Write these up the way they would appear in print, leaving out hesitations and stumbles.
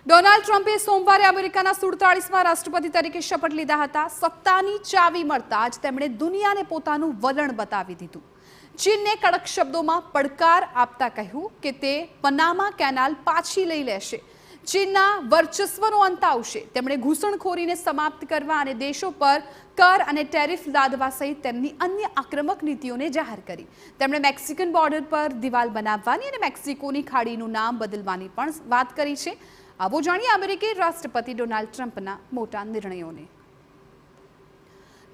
Donald ટ્રમ્પે સોમવારે અમેરિકાના 47મા રાષ્ટ્રપતિ તરીકે શપથ લીધા હતા। સત્તાની ચાવી મળતા જ તેમણે દુનિયાને પોતાનું વલણ બતાવી દીધું। ચીનને કડક શબ્દોમાં પડકાર આપતા કહ્યું કે તે પનામા કેનાલ પાછી લઈ લેશે। ચીનના વર્ચસ્વનો અંત આવશે। તેમણે ઘૂસણખોરીને સમાપ્ત કરવા અને દેશો પર કર અને ટેરિફ લાદવા સહિત તેમની અન્ય આક્રમક નીતિઓને જાહેર કરી। તેમણે મેક્સિકન બોર્ડર પર દિવાલ બનાવવાની અને મેક્સિકોની ખાડીનું નામ બદલવાની પણ વાત કરી છે। આવો જાણીએ અમેરિકી રાષ્ટ્રપતિ ડોનાલ્ડ ટ્રમ્પના મોટા નિર્ણયોને।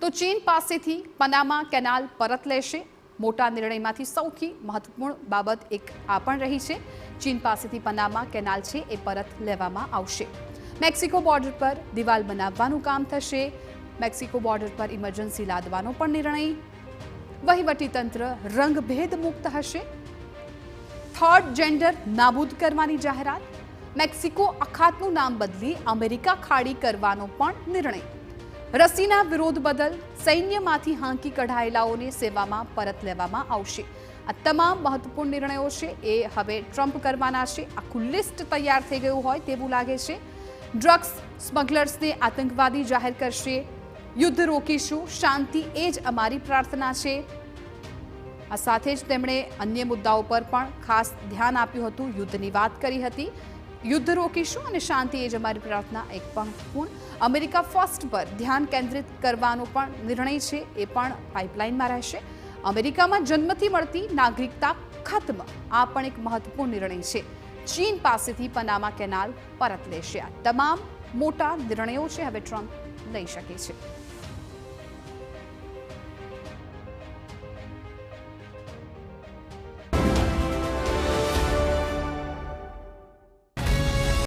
તો ચીન પાસેથી પનામા કેનાલ પરત લેશે। મોટા નિર્ણયમાંથી સૌથી મહત્વપૂર્ણ બાબત એક આ પણ રહી છે। ચીન પાસેથી પનામા કેનાલ છે એ પરત લેવામાં આવશે। મેક્સિકો બોર્ડર પર દિવાલ બનાવવાનું કામ થશે। મેક્સિકો બોર્ડર પર ઇમરજન્સી લાદવાનો પણ નિર્ણય। વહીવટીતંત્ર રંગભેદ મુક્ત હશે। થર્ડ જેન્ડર નાબૂદ કરવાની જાહેરાત। મેક્સિકો અખાતનું નામ બદલી અમેરિકા ખાડી કરવાનો પણ નિર્ણય। રસીના વિરોધ બદલ સૈન્યમાંથી હાંકી કઢાયેલાઓને સેવામાં પરત લેવામાં આવશે। આ તમામ મહત્વપૂર્ણ નિર્ણયો છે એ હવે ટ્રમ્પ કરવાના છે। આખું લિસ્ટ તૈયાર થઈ ગયું હોય તેવું લાગે છે। ડ્રગ્સ સ્મગલર્સને આતંકવાદી જાહેર કરશે। યુદ્ધ રોકીશું, શાંતિ એ જ અમારી પ્રાર્થના છે। આ સાથે જ તેમણે અન્ય મુદ્દાઓ પર પણ ખાસ ધ્યાન આપ્યું હતું। યુદ્ધની વાત કરી હતી। યુદ્ધ રોકીશું અને શાંતિ એ જ અમારી પ્રાર્થના એક મહત્વપૂર્ણ। અમેરિકા ફર્સ્ટ પર ધ્યાન કેન્દ્રિત કરવાનો પણ નિર્ણય છે એ પણ પાઇપલાઇનમાં રહેશે। અમેરિકામાં જન્મથી મળતી નાગરિકતા ખત્મ, આ પણ એક મહત્વપૂર્ણ નિર્ણય છે। ચીન પાસેથી પનામા કેનાલ પરત લેશે। આ તમામ મોટા નિર્ણયો છે હવે ટ્રમ્પ લઈ શકે છે।